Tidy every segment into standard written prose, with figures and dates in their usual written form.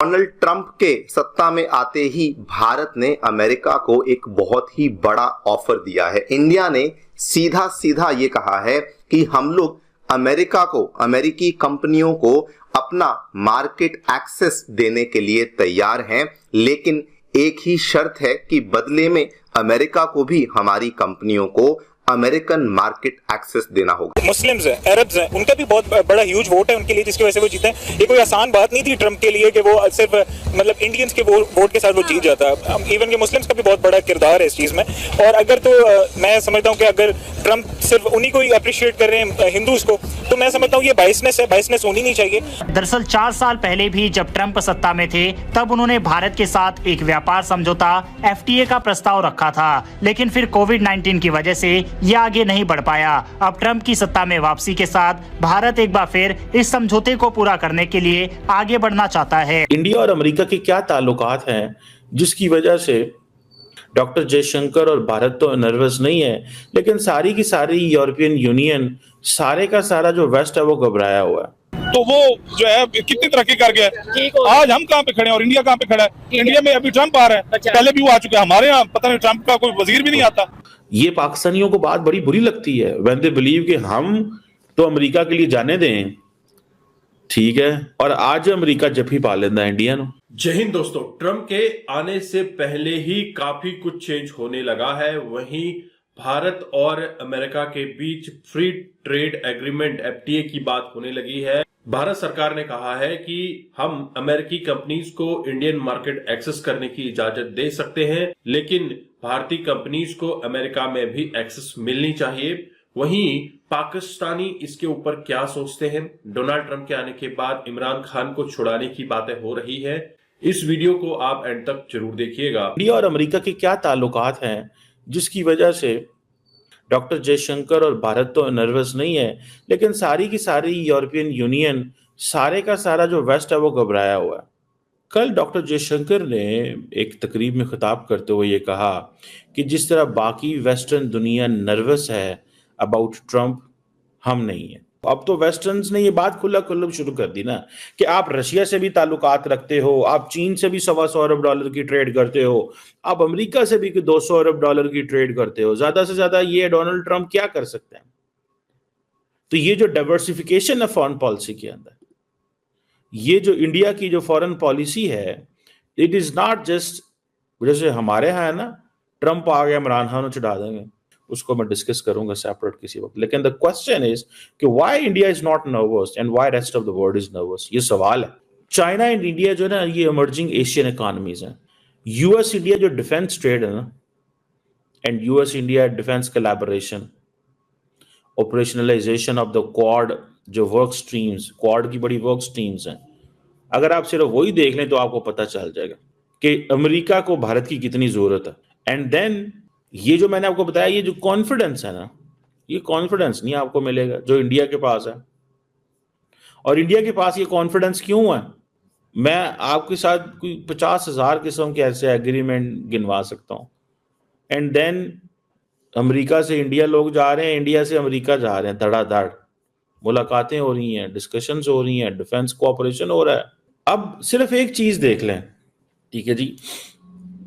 Donald Trump के सत्ता में आते ही भारत ने अमेरिका को एक बहुत ही बड़ा ऑफर दिया है। इंडिया ने सीधा सीधा ये कहा है कि हम लोग अमेरिका को, अमेरिकी कंपनियों को अपना मार्केट एक्सेस देने के लिए तैयार हैं, लेकिन एक ही शर्त है कि बदले में अमेरिका को भी हमारी कंपनियों को अमेरिकन मार्केट एक्सेस देना होगा। मुस्लिम्स हैं, अरब्स हैं, उनका भी बहुत बड़ा ह्यूज वोट है उनके लिए, जिसकी वजह से वो जीते हैं। ये कोई आसान बात नहीं थी ट्रंप के लिए कि वो सिर्फ मतलब इंडियंस के वोट के साथ वो जीत जाता है। इवन के मुस्लिम्स का भी बहुत बड़ा किरदार है इस चीज में। और अगर तो मैं समझता हूँ कि अगर ट्रंप सिर्फ उन्हीं को ही अप्रिशिएट कर रहे हैं हिंदूज को, तो मैं समझता हूँ ये बाइसनेस है, बाइसनेस होनी नहीं चाहिए। दरअसल 4 साल पहले भी जब ट्रंप सत्ता में थे तब उन्होंने भारत के साथ एक व्यापार समझौता FTA का प्रस्ताव रखा था, लेकिन फिर कोविड-19 की वजह से ये आगे नहीं बढ़ पाया। अब ट्रंप की सत्ता में वापसी के साथ भारत एक बार फिर इस समझौते को पूरा करने के लिए आगे बढ़ना चाहता है। इंडिया और अमेरिका के क्या ताल्लुकात हैं जिसकी वजह से डॉक्टर जयशंकर और भारत तो नर्वस नहीं है, लेकिन सारी की सारी यूरोपियन यूनियन, सारे का सारा जो वेस्ट है वो घबराया हुआ है। तो वो जो है कितनी तरक्की कर गया है। आज हम कहाँ पे खड़े हैं और इंडिया कहाँ पे खड़ा है। इंडिया में अभी ट्रंप आ रहा है, पहले भी वो आ चुका है। हमारे यहाँ पता नहीं ट्रंप का कोई वजीर भी नहीं आता। ये पाकिस्तानियों को बात बड़ी बुरी लगती है व्हेन दे बिलीव कि हम तो अमेरिका के लिए जाने दें, ठीक है, और आज अमेरिका जफ्फी पा लेता है इंडिया नो। जय हिंद दोस्तों, ट्रंप के आने से पहले ही काफी कुछ चेंज होने लगा है। वहीं भारत और अमेरिका के बीच फ्री ट्रेड एग्रीमेंट FTA की बात होने लगी है। भारत सरकार ने कहा है कि हम अमेरिकी कंपनीज को इंडियन मार्केट एक्सेस करने की इजाजत दे सकते हैं, लेकिन भारतीय कंपनीज को अमेरिका में भी एक्सेस मिलनी चाहिए। वहीं पाकिस्तानी इसके ऊपर क्या सोचते हैं? डोनाल्ड ट्रंप के आने के बाद इमरान खान को छुड़ाने की बातें हो रही है। इस वीडियो को आप एंड तक जरूर देखिएगा। इंडिया और अमेरिका के क्या ताल्लुकात हैं जिसकी वजह से डॉक्टर जयशंकर और भारत तो नर्वस नहीं है, लेकिन सारी की सारी यूरोपियन यूनियन, सारे का सारा जो वेस्ट है वो घबराया हुआ है। कल डॉक्टर जयशंकर ने एक तकरीब में खिताब करते हुए ये कहा कि जिस तरह बाकी वेस्टर्न दुनिया नर्वस है अबाउट ट्रंप, हम नहीं है। अब तो वेस्टर्न्स ने ये बात खुला शुरू कर दी ना कि आप रशिया से भी ताल्लुकात रखते हो, आप चीन से भी $125 अरब की ट्रेड करते हो, आप अमेरिका से भी $200 अरब की ट्रेड करते हो। ज्यादा से ज्यादा ये डोनाल्ड ट्रंप क्या कर सकते हैं? तो ये जो डाइवर्सिफिकेशन है फॉरेन पॉलिसी के अंदर, ये जो इंडिया की जो फॉरेन पॉलिसी है, इट इज नॉट जस्ट जैसे हमारे यहाँ है ना, ट्रंप आ गया इमरान खान को चढ़ा देंगे, उसको मैं डिस्कस करूंगा सेपरेट किसी वक्त। लेकिन द क्वेश्चन इज कि why India is not nervous and why rest of the world is nervous, ये सवाल है। चाइना एंड इंडिया जो है ना, ये इमर्जिंग एशियन इकोनॉमीज हैं। US इंडिया जो डिफेंस ट्रेड है ना, and US India defence collaboration, operationalisation of the quad, जो वर्क स्ट्रीम्स, क्वाड की बड़ी वर्क स्ट्रीम्स हैं, अगर आप सिर्फ वही देख लें तो आपको पता चल जाएगा कि अमेरिका को भारत की कितनी जरूरत है। एंड देन ये जो मैंने आपको बताया, ये जो कॉन्फिडेंस है ना, ये कॉन्फिडेंस नहीं आपको मिलेगा जो इंडिया के पास है। और इंडिया के पास ये कॉन्फिडेंस क्यों है? मैं आपके साथ कोई 50,000 किस्म के ऐसे एग्रीमेंट गिनवा सकता हूँ। एंड देन अमेरिका से इंडिया लोग जा रहे हैं, इंडिया से अमेरिका जा रहे हैं, धड़ाधड़ मुलाकातें हो रही हैं, डिस्कशंस हो रही हैं, डिफेंस कोऑपरेशन हो रहा है। अब सिर्फ एक चीज देख लें, ठीक है जी,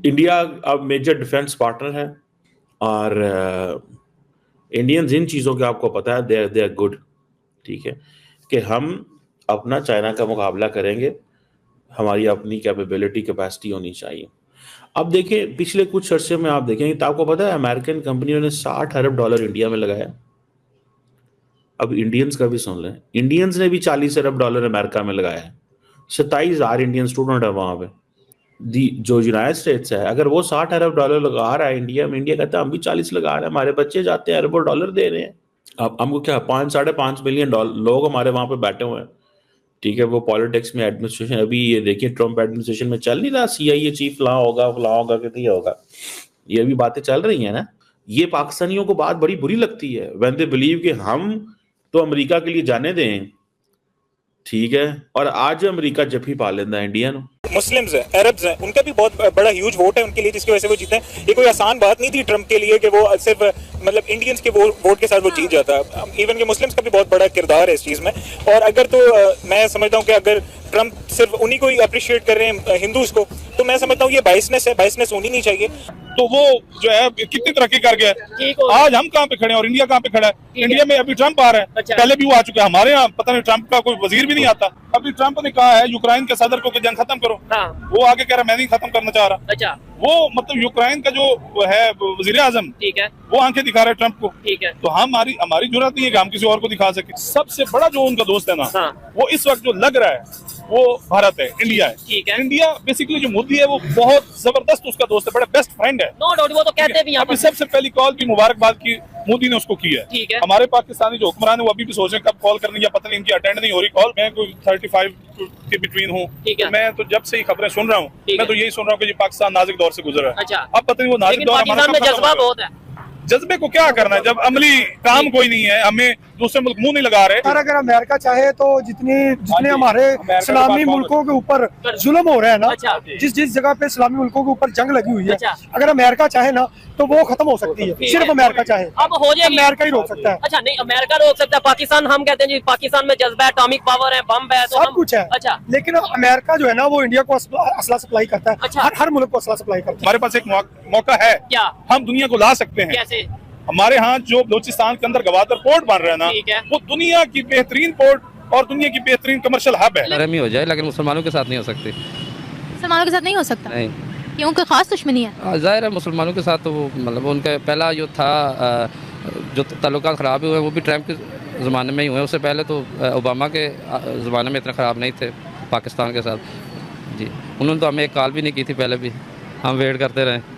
इंडिया अब मेजर डिफेंस पार्टनर है और इंडियंस इन चीज़ों के आपको पता है दे आर गुड, ठीक है, कि हम अपना चाइना का मुकाबला करेंगे, हमारी अपनी कैपेबिलिटी कैपेसिटी होनी चाहिए। अब देखिए पिछले कुछ अर्से में आप देखेंगे तो आपको पता है अमेरिकन कंपनियों ने $60 अरब इंडिया में लगाया। अब इंडियंस का भी सुन लें, इंडियंस ने भी $40 अरब अमेरिका में लगाया है। 27,000 इंडियन स्टूडेंट है वहाँ पे। जो यूनाइटेड स्टेट्स है, अगर वो $60 अरब लगा रहा है इंडिया में, इंडिया कहता है हम भी 40 लगा रहे हैं, हमारे बच्चे जाते हैं अरबों डॉलर दे रहे हैं। अब हमको क्या 5-5.5 मिलियन लोग हमारे वहां पे बैठे हुए हैं, ठीक है। वो पॉलिटिक्स में एडमिनिस्ट्रेशन, अभी ये देखिए ट्रंप एडमिनिस्ट्रेशन में चल नहीं रहा, CIA चीफ फलां होगा कितनी होगा, ये भी बातें चल रही है ना। ये पाकिस्तानियों को बात बड़ी बुरी लगती है व्हेन दे बिलीव कि हम तो अमेरिका के लिए जाने दें, ठीक है, और आज अमेरिका जफ्फी पा लेता है इंडिया नो। मुस्लिम्स हैं, अरब्स हैं, उनका भी बहुत बड़ा ह्यूज वोट है उनके लिए, जिसकी वजह से वो जीते हैं। ये कोई आसान बात नहीं थी ट्रम्प के लिए कि वो सिर्फ मतलब इंडियंस के वोट के साथ वो जीत जाता। इवन के मुस्लिम्स का भी बहुत बड़ा किरदार है इस चीज में। और अगर तो मैं समझता हूँ कि अगर ट्रम्प सिर्फ उन्हीं को ही अप्रिशिएट कर रहे हैं हिंदूज को, तो मैं समझता हूँ ये बाइसनेस है, बाइसनेस होनी नहीं चाहिए। तो वो जो है कितनी तरक्की कर गया है। आज हम कहाँ पे खड़े हैं और इंडिया कहाँ पे खड़ा है। इंडिया में अभी ट्रम्प आ रहा है, पहले भी वो आ चुके हैं। हमारे यहाँ पता नहीं ट्रम्प का कोई वजीर भी नहीं आता। अभी ट्रम्प ने कहा है यूक्रेन के सदर को कि जंग खत्म करो, वो आगे कह रहा मैं नहीं खत्म करना चाह रहा। वो मतलब यूक्रेन का जो है वजीर आजम, ठीक है, वो आंखें दिखा रहे ट्रम्प को, ठीक है। तो हमारी जरूरत नहीं है कि हम किसी और को दिखा सके। सबसे बड़ा जो उनका दोस्त है ना, वो इस वक्त जो लग रहा है वो भारत है, इंडिया है, ठीक है। इंडिया बेसिकली जो मोदी है वो बहुत जबरदस्त उसका दोस्त है, बड़ा बेस्ट फ्रेंड है। नो डाउट, वो तो कहते भी अभी सबसे पहली कॉल की मुबारकबाद की मोदी ने उसको की है, ठीक है। हमारे पाकिस्तानी जो हुक्मरान है वो अभी भी सोच रहे हैं कब कॉल करनी, या पता नहीं इनकी अटेंड नहीं हो रही कॉल। मैं कोई 35 के बिटवीन हूँ, तो मैं तो जब से ही खबरें सुन रहा हूँ, मैं तो यही सुन रहा हूँ कि पाकिस्तान नाजुक दौर से गुजर रहा है। अच्छा। अब पता नहीं वो नाजुक दौर हमारा जज्बा बहुत है। जज्बे को क्या करना है जब अमली काम कोई नहीं है, हमें दूसरे मुल्क मुंह नहीं लगा रहे। अगर अमेरिका चाहे तो जितने हमारे इस्लामी मुल्कों के ऊपर जुल्म हो रहे हैं ना, जिस जगह पे इस्लामी मुल्कों के ऊपर जंग लगी हुई है, अगर अमेरिका चाहे ना तो वो खत्म हो सकती है। सिर्फ अमेरिका चाहे, अब हो जाएगी। अमेरिका ही रोक सकता है। अच्छा, नहीं अमेरिका रोक सकता है। पाकिस्तान, हम कहते हैं जी पाकिस्तान में जज्बा, एटॉमिक पावर है, बम है, तो सब कुछ है। अच्छा, लेकिन अमेरिका जो है ना वो इंडिया को असला सप्लाई करता है। अच्छा। हर मुल्क को असला सप्लाई करता है। हमारे पास एक मौका है, क्या हम दुनिया को ला सकते हैं। कैसे? हमारे यहाँ जो बलूचिस्तान के अंदर गवादर पोर्ट बन रहा है ना, वो दुनिया की बेहतरीन पोर्ट और दुनिया की बेहतरीन कमर्शियल हब है। नरमी हो जाए, लेकिन मुसलमानों के साथ नहीं हो सकती। मुसलमानों के साथ नहीं हो सकता? नहीं, क्यों? कोई खास दुश्मनी है? जाहिर है मुसलमानों के साथ तो वो मतलब उनका पहला जो था जो ताल्लुकात ख़राब हुए वो भी ट्रम्प के ज़माने में ही हुए। उससे पहले तो ओबामा के ज़माने में इतना ख़राब नहीं थे पाकिस्तान के साथ जी। उन्होंने तो हमें एक कॉल भी नहीं की थी पहले भी, हम वेट करते रहे।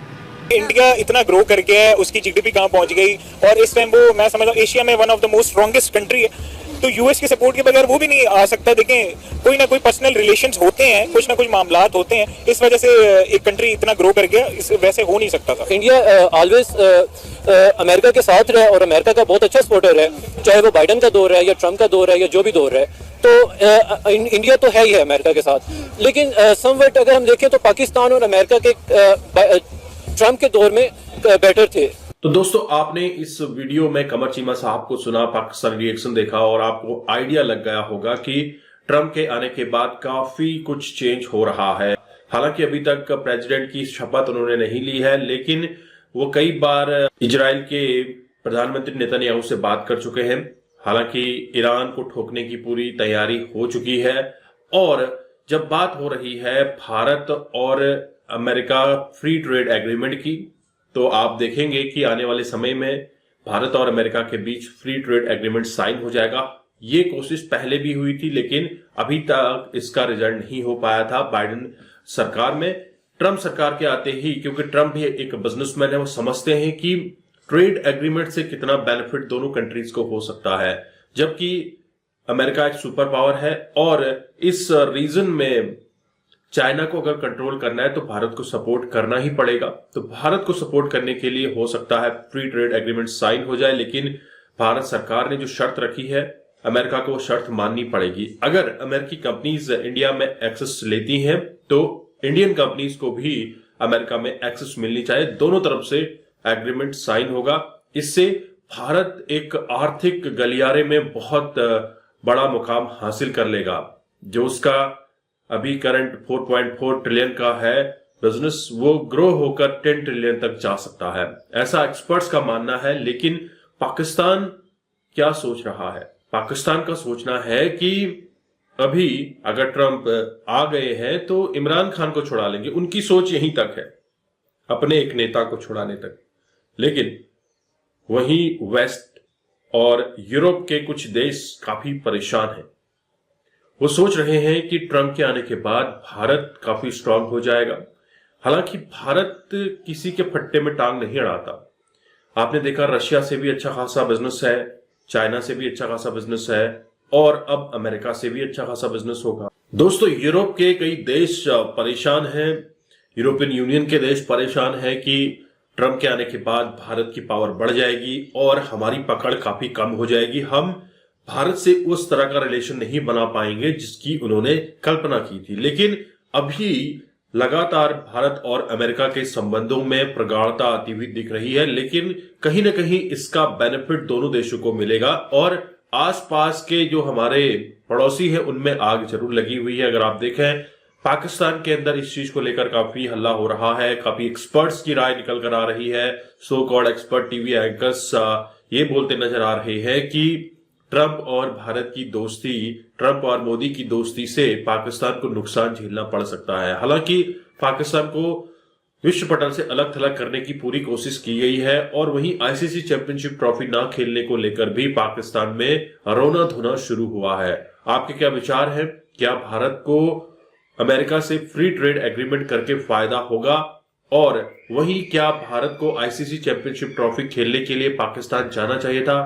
इंडिया इतना ग्रो कर गया है, उसकी जीडीपी कहाँ पहुंच गई, और इस टाइम वो मैं समझता हूँ एशिया में one of the most strongest country है। तो यूएस के सपोर्ट के बगैर वो भी नहीं आ सकता। देखें, कोई ना कोई पर्सनल रिलेशंस होते हैं, कुछ ना कुछ मामलात होते हैं, इस वजह से एक कंट्री इतना ग्रो कर गया, इस वैसे हो नहीं सकता था। इंडिया ऑलवेज अमेरिका के साथ रहा और अमेरिका का बहुत अच्छा सपोर्टर है, चाहे वो बाइडन का दौर है या ट्रम्प का दौर है या जो भी दौर है। तो इंडिया तो है ही है अमेरिका के साथ, लेकिन समवट अगर हम देखें तो पाकिस्तान और अमेरिका के ट्रम्प के दौर में बेटर थे। तो दोस्तों, आपने इस वीडियो में कमर चीमा साहब को सुना, पाकिस्तान रिएक्शन देखा और आपको आइडिया लग गया होगा कि ट्रम्प के आने के बाद काफी कुछ चेंज हो रहा है। हालांकि अभी तक प्रेसिडेंट की शपथ उन्होंने नहीं ली है, लेकिन वो कई बार इजराइल के प्रधानमंत्री नेतन्याहू से बात कर चुके हैं। हालांकि ईरान को ठोकने की पूरी तैयारी हो चुकी है। और जब बात हो रही है भारत और अमेरिका फ्री ट्रेड एग्रीमेंट की, तो आप देखेंगे कि आने वाले समय में भारत और अमेरिका के बीच फ्री ट्रेड एग्रीमेंट साइन हो जाएगा। ये कोशिश पहले भी हुई थी, लेकिन अभी तक इसका रिजल्ट नहीं हो पाया था बाइडेन सरकार में। ट्रम्प सरकार के आते ही, क्योंकि ट्रम्प भी एक बिजनेसमैन है, वो समझते हैं कि ट्रेड एग्रीमेंट से कितना बेनिफिट दोनों कंट्रीज को हो सकता है, जबकि अमेरिका एक सुपर पावर है और इस रीजन में चाइना को अगर कंट्रोल करना है तो भारत को सपोर्ट करना ही पड़ेगा। तो भारत को सपोर्ट करने के लिए हो सकता है फ्री ट्रेड एग्रीमेंट साइन हो जाए, लेकिन भारत सरकार ने जो शर्त रखी है अमेरिका को वो शर्त माननी पड़ेगी। अगर अमेरिकी कंपनीज इंडिया में एक्सेस लेती हैं तो इंडियन कंपनीज को भी अमेरिका में एक्सेस मिलनी चाहिए। दोनों तरफ से एग्रीमेंट साइन होगा। इससे भारत एक आर्थिक गलियारे में बहुत बड़ा मुकाम हासिल कर लेगा। जो उसका अभी करंट 4.4 ट्रिलियन का है बिजनेस, वो ग्रो होकर 10 ट्रिलियन तक जा सकता है, ऐसा एक्सपर्ट्स का मानना है। लेकिन पाकिस्तान क्या सोच रहा है? पाकिस्तान का सोचना है कि अभी अगर ट्रंप आ गए हैं तो इमरान खान को छुड़ा लेंगे। उनकी सोच यहीं तक है, अपने एक नेता को छुड़ाने तक। लेकिन वहीं वेस्ट और यूरोप के कुछ देश काफी परेशान हैं। वो सोच रहे हैं कि ट्रंप के आने के बाद भारत काफी स्ट्रांग हो जाएगा। हालांकि भारत किसी के फट्टे में टांग नहीं अड़ाता। आपने देखा रशिया से भी अच्छा खासा बिजनेस है, चाइना से भी अच्छा खासा बिजनेस है और अब अमेरिका से भी अच्छा खासा बिजनेस होगा। दोस्तों, यूरोप के कई देश परेशान हैं, यूरोपियन यूनियन के देश परेशान है कि ट्रंप के आने के बाद भारत की पावर बढ़ जाएगी और हमारी पकड़ काफी कम हो जाएगी। हम भारत से उस तरह का रिलेशन नहीं बना पाएंगे जिसकी उन्होंने कल्पना की थी। लेकिन अभी लगातार भारत और अमेरिका के संबंधों में प्रगाढ़ता आती हुई दिख रही है, लेकिन कहीं ना कहीं इसका बेनिफिट दोनों देशों को मिलेगा और आसपास के जो हमारे पड़ोसी हैं उनमें आग जरूर लगी हुई है। अगर आप देखें पाकिस्तान के अंदर इस चीज को लेकर काफी हल्ला हो रहा है, काफी एक्सपर्ट्स की राय निकल कर आ रही है। So called expert TV anchors ये बोलते नजर आ रहे हैं कि ट्रंप और भारत की दोस्ती, ट्रंप और मोदी की दोस्ती से पाकिस्तान को नुकसान झेलना पड़ सकता है। हालांकि पाकिस्तान को विश्व पटल से अलग थलग करने की पूरी कोशिश की गई है और वहीं आईसीसी चैंपियनशिप ट्रॉफी ना खेलने को लेकर भी पाकिस्तान में रोना धोना शुरू हुआ है। आपके क्या विचार है? क्या भारत को अमेरिका से फ्री ट्रेड एग्रीमेंट करके फायदा होगा? और वहीं क्या भारत को आईसीसी चैंपियनशिप ट्रॉफी खेलने के लिए पाकिस्तान जाना चाहिए था?